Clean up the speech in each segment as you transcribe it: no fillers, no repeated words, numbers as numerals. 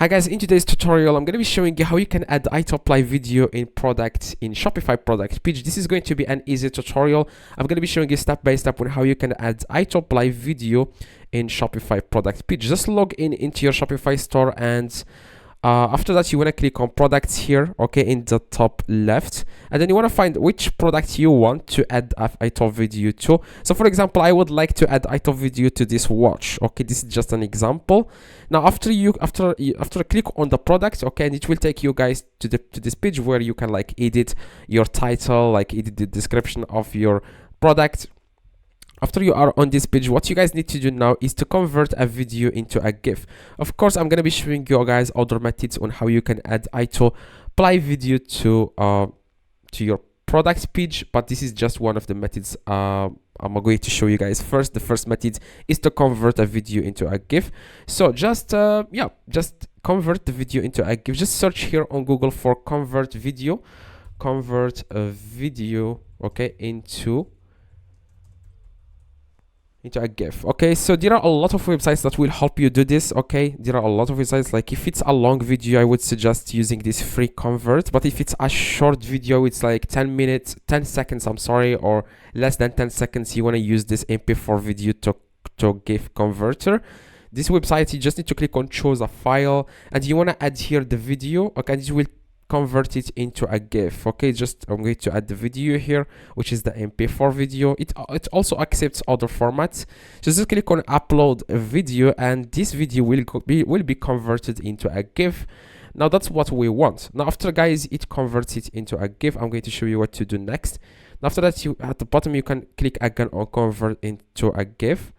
Hi guys, in today's tutorial I'm going to be showing you how you can add Autoplay video in Shopify product page. This is going to be an easy tutorial. I'm going to be showing you step by step on how you can add Autoplay video in Shopify product page. Just log in into your Shopify store, and after that you want to click on products here, okay, in the top left, and then you want to find which product you want to add Auto video to. So for example, I would like to add Auto video to this watch. Okay, this is just an example. Now after click on the product, okay, and it will take you guys to this page where you can like edit your title, like edit the description of your product. After you are on this page, what you guys need to do now is to convert a video into a GIF. Of course, I'm gonna be showing you guys other methods on how you can add Autoplay video to your product page, but this is just one of the methods I'm going to show you guys first. The first method is to convert a video into a GIF. So just convert the video into a GIF. Just search here on Google for convert a video, okay, into a GIF. Okay, so there are a lot of websites that will help you do this. Okay, there are a lot of websites. Like if it's a long video, I would suggest using this free convert, but if it's a short video, it's like 10 seconds, I'm sorry, or less than 10 seconds, you want to use this MP4 video to GIF converter. This website, you just need to click on choose a file, and you want to add here the video, okay, and it will convert it into a GIF. Okay, I'm going to add the video here, which is the MP4 video. It also accepts other formats. Just click on upload a video, and this video will be converted into a GIF. Now that's what we want. Now after guys it converts it into a GIF, I'm going to show you what to do next. Now, after that, at the bottom you can click again on convert into a GIF.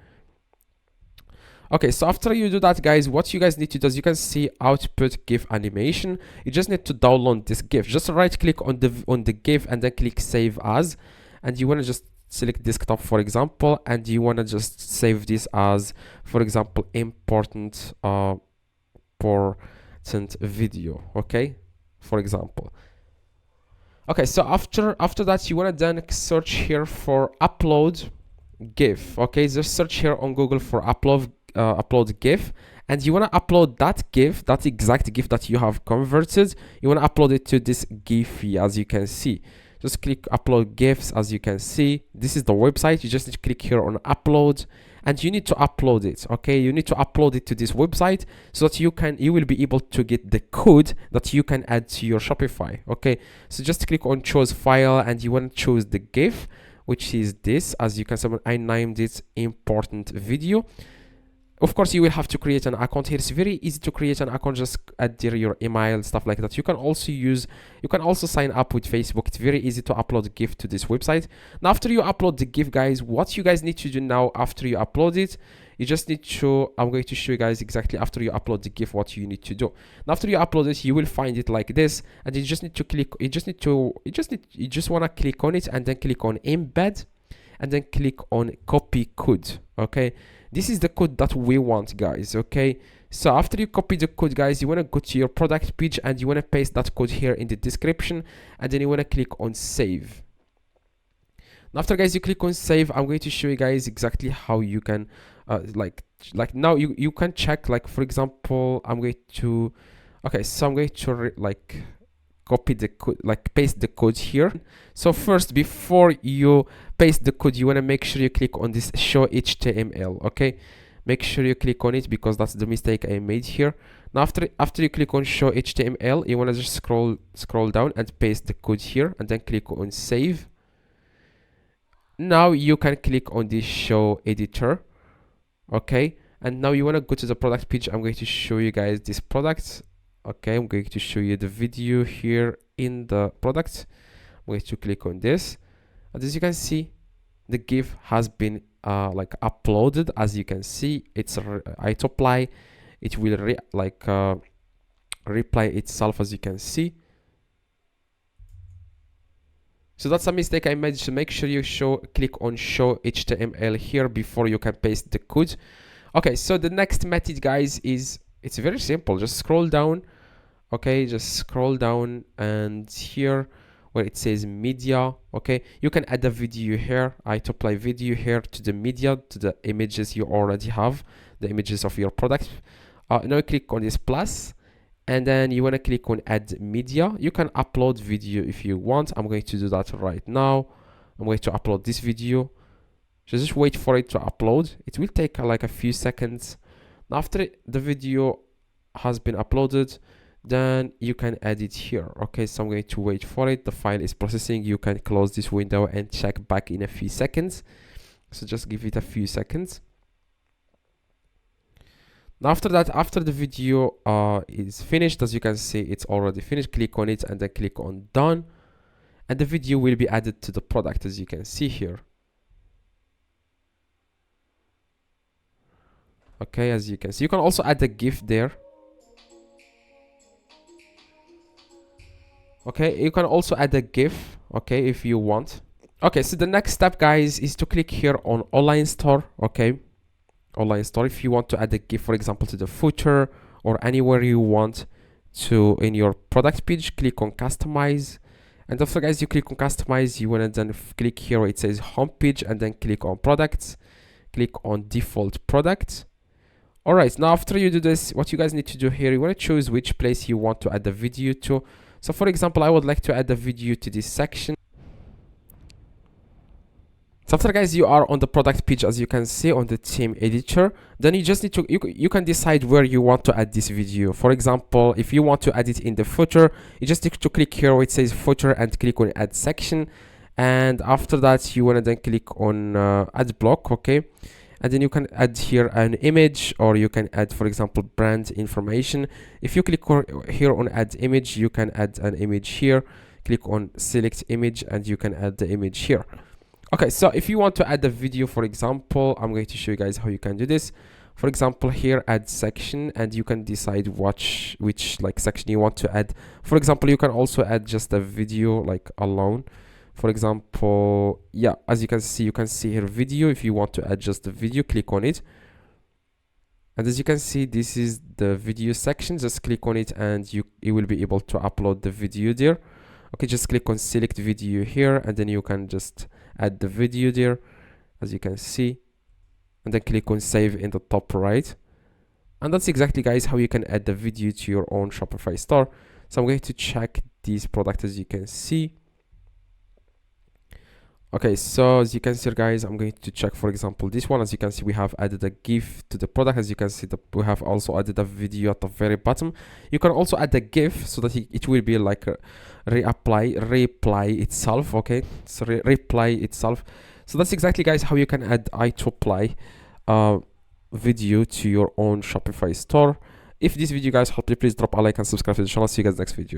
Okay, so after you do that, guys, what you guys need to do is you can see output GIF animation. You just need to download this GIF. Just right click on the GIF and then click save as, and you want to just select desktop, for example, and you want to just save this as, for example, important video, okay, for example. Okay, so after that you want to then search here for upload GIF. Okay, just search here on Google for upload GIF, and you want to upload that GIF, that exact GIF that you have converted. You want to upload it to this Giphy, as you can see. Just click upload GIFs. As you can see, this is the website. You just need to click here on upload, and you need to upload it. Okay, you need to upload it to this website so that you will be able to get the code that you can add to your Shopify. Okay, so just click on choose file, and you want to choose the GIF, which is this. As you can see, I named it important video. Of course, you will have to create an account here. It's very easy to create an account. Just add your email, stuff like that. You can also sign up with Facebook. It's very easy to upload a GIF to this website. Now after you upload the GIF, guys, what you guys need to do now after you upload it, you just need to, I'm going to show you guys exactly after you upload the GIF what you need to do. Now after you upload it, you will find it like this, and you just need to click, you just want to click on it, and then click on embed, and then click on copy code. Okay, this is the code that we want, guys. Okay, so after you copy the code, guys, you want to go to your product page, and you want to paste that code here in the description, and then you want to click on save. Now after, guys, you click on save, I'm going to show you guys exactly how you can like now you can check, like, for example, I'm going to copy the code, like paste the code here. So first, before you paste the code, you want to make sure you click on this show HTML. Okay, make sure you click on it, because that's the mistake I made here. Now after you click on show HTML, you want to just scroll down and paste the code here, and then click on save. Now you can click on this show editor. Okay, and now you want to go to the product page. I'm going to show you guys this product. Okay, I'm going to show you the video here in the product. I'm going to click on this, and as you can see, the GIF has been like uploaded. As you can see, it's Autoplay. It will reply itself, as you can see. So that's a mistake I made. So make sure you click on show HTML here before you can paste the code. Okay, so the next method, guys, is, it's very simple. Just scroll down. Okay, just scroll down, and here where it says media, okay, you can add a video here, Autoplay video here to the media, to the images you already have, the images of your product. Now click on this plus, and then you want to click on add media. You can upload video if you want. I'm going to do that right now. I'm going to upload this video. Just wait for it to upload. It will take like a few seconds. After the video has been uploaded, then you can add it here. Okay, so I'm going to wait for it. The file is processing. You can close this window and check back in a few seconds. So just give it a few seconds. After that, after the video is finished, as you can see, it's already finished. Click on it and then click on done, and the video will be added to the product, as you can see here. Okay, as you can see, you can also add a GIF there. Okay, you can also add a GIF, okay, if you want. Okay, so the next step, guys, is to click here on online store. Okay, online store. If you want to add a GIF, for example, to the footer or anywhere you want to in your product page, click on customize. And after, guys, you click on customize, you want to then click here where it says home page, and then click on products, click on default products. All right, now after you do this, what you guys need to do here, you want to choose which place you want to add the video to. So for example, I would like to add a video to this section. So after, guys, you are on the product page, as you can see on the theme editor, then you just need to, you can decide where you want to add this video. For example, if you want to add it in the footer, you just need to click here where it says footer and click on add section. And after that, you want to then click on add block, okay? And then you can add here an image, or you can add, for example, brand information. If you click here on add image, you can add an image here. Click on select image and you can add the image here. Okay, so if you want to add a video, for example, I'm going to show you guys how you can do this. For example, here add section, and you can decide which like section you want to add. For example, you can also add just a video like alone. For example, yeah, as you can see here video. If you want to add just the video, click on it, and as you can see, this is the video section. Just click on it and you will be able to upload the video there. Okay, just click on select video here, and then you can just add the video there, as you can see, and then click on save in the top right. And that's exactly, guys, how you can add the video to your own Shopify store. So I'm going to check this product, as you can see. Okay, so as you can see, guys, I'm going to check, for example, this one. As you can see, we have added a GIF to the product. As you can see, we have also added a video at the very bottom. You can also add a GIF so that it will be like a reply itself. Okay, so reply itself. So that's exactly, guys, how you can add Autoplay video to your own Shopify store. If this video, guys, helped you, please drop a like and subscribe to the channel. See you guys next video.